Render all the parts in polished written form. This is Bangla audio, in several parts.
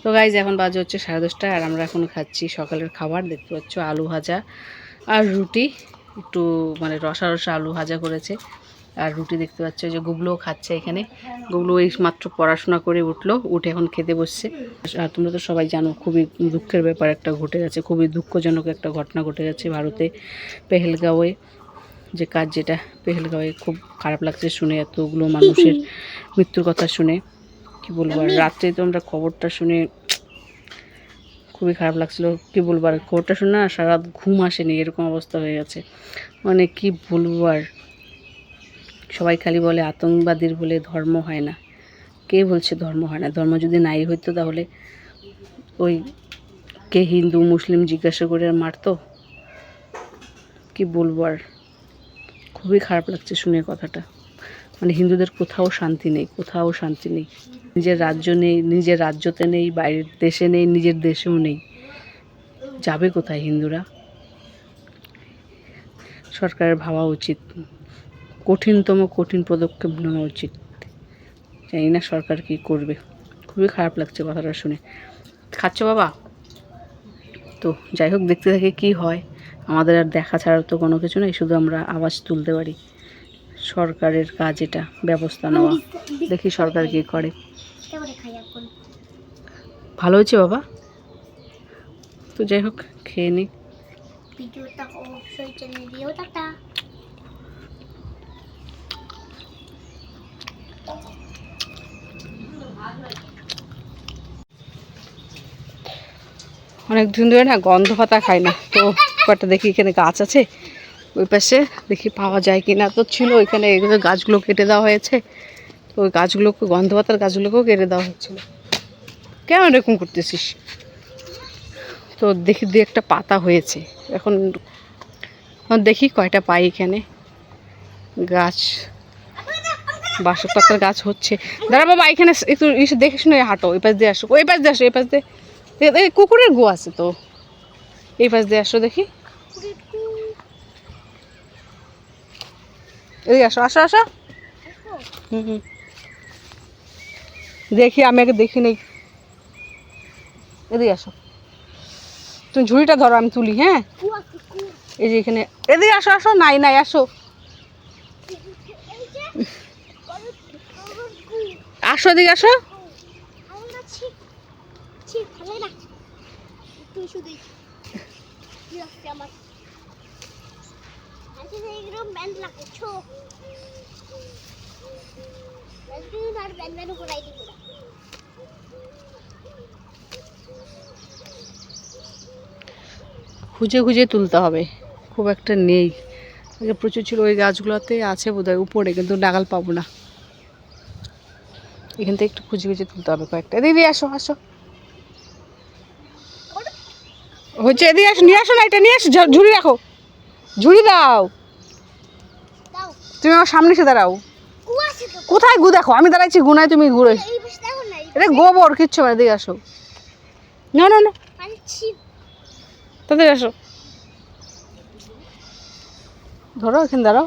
তো গাইজ এখন বাজে হচ্ছে 10:30 আর আমরা এখন খাচ্ছি সকালের খাবার। দেখতে পাচ্ছ আলু ভাজা আর রুটি, একটু মানে রসা রসা আলু ভাজা করেছে আর রুটি। দেখতে পাচ্ছ যে গুগলোও খাচ্ছে এখানে। গুগলো এই মাত্র পড়াশোনা করে উঠলো, উঠে এখন খেতে বসছে। আর তোমরা তো সবাই জানো খুবই দুঃখের ব্যাপার একটা ঘটে গেছে, খুবই দুঃখজনক একটা ঘটনা ঘটে গেছে ভারতে, পেহেলগাঁওয়ে যে কাজ, যেটা পেহেলগাঁওয়ে। খুব খারাপ লাগছে শুনে, এতগুলো মানুষের মৃত্যুর কথা শুনে। কি বলবো, আর রাত্রে তো আমরা খবরটা শুনে খুবই খারাপ লাগছিল। কি বলবো, আর খবরটা শুনে না সারা রাত ঘুম আসেনি, এরকম অবস্থা হয়ে গেছে। মানে কি বলবো আর, সবাই খালি বলে আতঙ্কবাদীর বলে ধর্ম হয় না। কে বলছে ধর্ম হয় না? ধর্ম যদি নাই হইতো তাহলে ওই কে হিন্দু মুসলিম জিজ্ঞাসা করে আর মারতো? কি বলবো আর, খুবই খারাপ লাগছে শুনে কথাটা। মানে হিন্দুদের কোথাও শান্তি নেই, কোথাও শান্তি নেই। নিজের রাজ্য নেই, নিজের রাজ্যতে নেই, বাইরের দেশে নেই, নিজের দেশেও নেই। যাবে কোথায় হিন্দুরা? সরকারের ভাবা উচিত, কঠিনতম কঠিন পদক্ষেপ নেওয়া উচিত। জানি না সরকার কী করবে। খুবই খারাপ লাগছে কথাটা শুনে। খাচ্ছ বাবা? তো যাই হোক, দেখতে থাকে কি হয়। আমাদের আর দেখা ছাড়া তো কোনো কিছু নেই, শুধু আমরা আওয়াজ তুলতে পারি। সরকারের কাজ এটা, ব্যবস্থা নেওয়া। দেখি সরকার কী করে। ভালো হয়েছে বাবা? তো যাই হোক, খেয়ে নি। ভিডিওটা অবশ্যই চ্যানেলে দিও। টাটা। অনেক দিন ধরে না গন্ধ পাতা খাই না, তো কয়েকটা দেখি এখানে গাছ আছে ওই পাশে, দেখি পাওয়া যায় কি না। তো ছিল ওইখানে, এগুলো গাছগুলো কেটে দেওয়া হয়েছে। তো ওই গাছগুলোকে, গন্ধ পাতার গাছগুলোকেও কেটে দেওয়া হচ্ছিল। কেন এরকম করতেছিস? তো দেখি দু একটা পাতা হয়েছে এখন। দেখি কয়টা পাই এখানে গাছ। বাসক পাতার গাছ হচ্ছে। দাঁড়া বাবা, এখানে একটু এসে দেখে শুনে হাঁটো। এই পাশ দিয়ে আসো, ওই পাশ দিয়ে আসো, এই পাশ দিয়ে। এই কুকুরের গো আছে তো, এই পাশ দিয়ে আসো দেখি। এই আসো আসো আসো। হুম, দেখি, আমি আগে দেখি নেই। এদিকে আসো, তুমি ঝুড়িটা ধরো, আমি তুলি। হ্যাঁ, এই যে এখানে। এদিকে আসো আসো। নাই নাই, আসো আসো, এদিকে আসো। খুঁজে খুঁজে তুলতে হবে, খুব একটা নেই। আগে প্রচুর ছিল, ওই গাছগুলোতে আছে বোধহয় উপরে, কিন্তু নাগাল পাবো না। এখান থেকে একটু খুঁজে খুঁজে তুলতে হবে কয়েকটা। দিদি আসো আসো, হচ্ছে। এদিকে আসো, নিয়ে আসো না, এটা নিয়ে আসো। ঝুড়ি রাখো, ঝুড়ি দাও। তুমি আমার সামনে এসে দাঁড়াও। কোথায় গু? দেখো আমি দাঁড়াইছি, গুনায় তুমি ঘুরে। এটা গোবর, কিচ্ছু না। এদিকে আসো। না না না, তাদের আসো। ধরো, এখানে দাঁড়াও।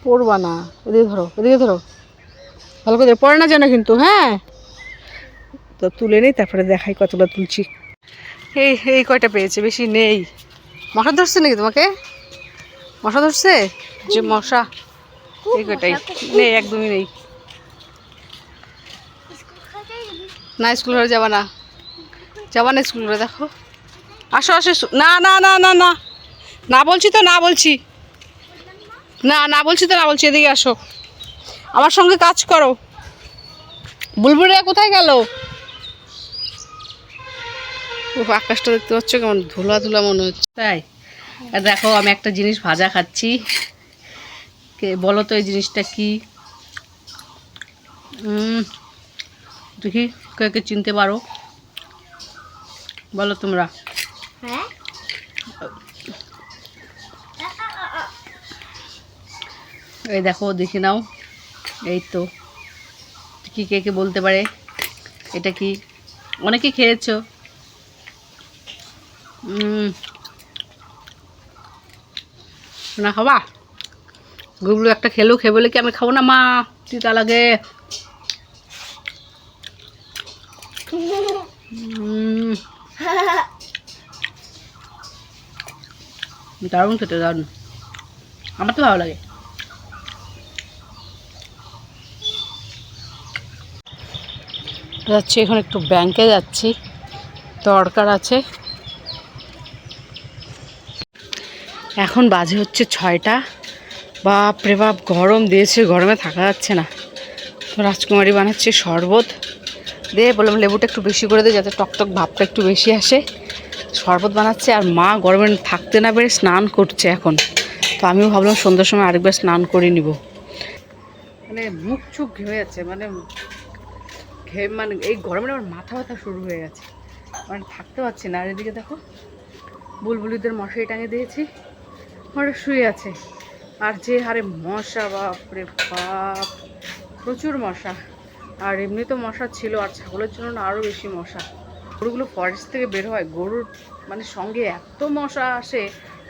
পড়বা না, এদিকে ধরো, এদিকে ধরো, ভালো করে পড়ে না যেন কিন্তু। হ্যাঁ, তো তুলে নেই, তারপরে দেখাই কতটা তুলছি। এই এই কয়টা পেয়েছে, বেশি নেই। মশা ধরছে নাকি তোমাকে? মশা ধরছে যে মশা, এই কয়টাই নেই, একদমই নেই। না স্কুল ঘরে যাবা না, যাবা না স্কুল ঘরে। দেখো, আসো আসো। না না না না না, না বলছি তো, না বলছি, না না বলছি তো, না বলছি। এদিকে আসো, আমার সঙ্গে কাজ করো। বুলবুলিরা কোথায় গেল? ও, আকাশটা দেখতে পাচ্ছ কেমন ধুলা ধুলা মনে হচ্ছে, তাই? আর দেখো, আমি একটা জিনিস ভাজা খাচ্ছি। কে বলো তো এই জিনিসটা কি? দেখি কে কে চিনতে পারো, বলো তোমরা। এই দেখো, দেখে নাও। এই তো, কি কে কে বলতে পারে এটা কি? অনেকে খেয়েছো। না খাবা? গুগলু একটা খেলেও খেয়ে বলে কি আমি খাবো না মা, তিতা লাগে। দারুণ খেতে, দারুণ। আমার তো ভালো লাগে। যাচ্ছি এখন একটু ব্যাংকে যাচ্ছি, দরকার আছে। এখন বাজে হচ্ছে 6টা। বাপরে বাপ, গরম দিয়েছে, গরমে থাকা যাচ্ছে না। তো রাজকুমারী বানাচ্ছে শরবত, দিয়ে বললাম লেবুটা একটু বেশি করে দে যাতে টকটক ভাবটা একটু বেশি আসে। শরবত বানাচ্ছে, আর মা গরমে থাকতে না পেরে স্নান করছে এখন। তো আমিও ভাবলাম সন্ধ্যার সময় আরেকবার স্নান করে নিব। মানে মুখ চুখ ঘেমে যাচ্ছে, মানে মানে এই গরমে আমার মাথা ব্যথা শুরু হয়ে গেছে, মানে থাকতে পারছি না। আর এদিকে দেখো বুলবুলিদের মশারি টাঙিয়ে দিয়েছি, ওরা শুয়ে আছে। আর যে হারে মশা, বাপরে বাপ, প্রচুর মশা। আর এমনি তো মশা ছিল, আর ছাগলের জন্য না আরও বেশি মশা। গরুগুলো ফরেস্ট থেকে বের হয়, গরুর মানে সঙ্গে এত মশা আসে।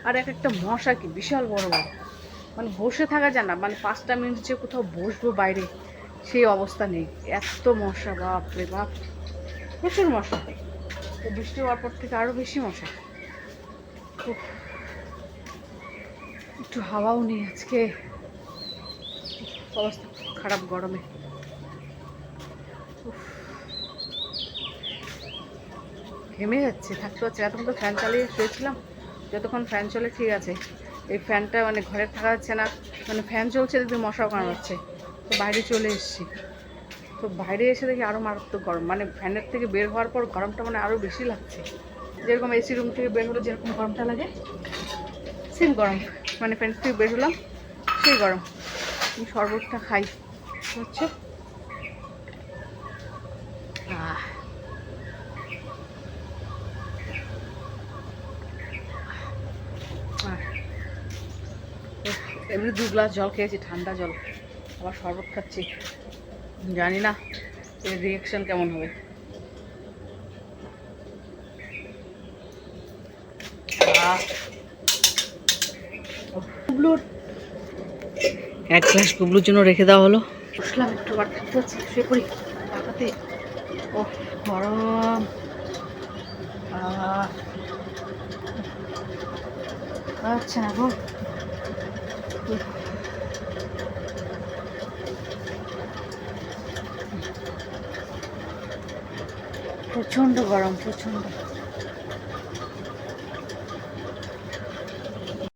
আর এক একটা মশা কি বিশাল বড় বড়, মানে বসে থাকা যায় না, মানে 5টা মিনিট যে কোথাও বসবো বাইরে সেই অবস্থা নেই, এত মশা, বাপরে বাপ, প্রচুর মশা। তো বৃষ্টি হওয়ার পর থেকে আরও বেশি মশা। উফ, একটু হাওয়াও নেই আজকে, অবস্থা খারাপ গরমে। উফ, ঘেমে যাচ্ছে, থাকতে পারছি। এতক্ষণ তো ফ্যান চালিয়ে শুয়েছিলাম, যতক্ষণ ফ্যান চলে ঠিক আছে। এই ফ্যানটা মানে ঘরে থাকা যাচ্ছে না, মানে ফ্যান চলছে দেখতে মশাও কামড়াচ্ছে। তো বাইরে চলে এসেছি, তো বাইরে এসে দেখি আরও মারাত্মক গরম, মানে ফ্যানের থেকে বের হওয়ার পর গরমটা মানে আরও বেশি লাগছে। যেরকম এসি রুম থেকে বের হলে যেরকম গরমটা লাগে সেম গরম, মানে ফ্যান থেকে বের হলাম সেই গরম। আমি শরবতটা খাই হচ্ছে। এমনি 2 গ্লাস জল খেয়েছি, ঠান্ডা জল, আবার শরবত খাচ্ছি। জানি না এর রিয়াকশন কেমন হবে। গুবলুর 1 গ্লাস গুবলুর জন্য রেখে দেওয়া হলো। বসলাম একটু, আর থাকতে হচ্ছে, শুয়ে পড়ি পাখাতে। ও গরম, আচ্ছা না গো। প্রচণ্ড গরম, প্রচণ্ড।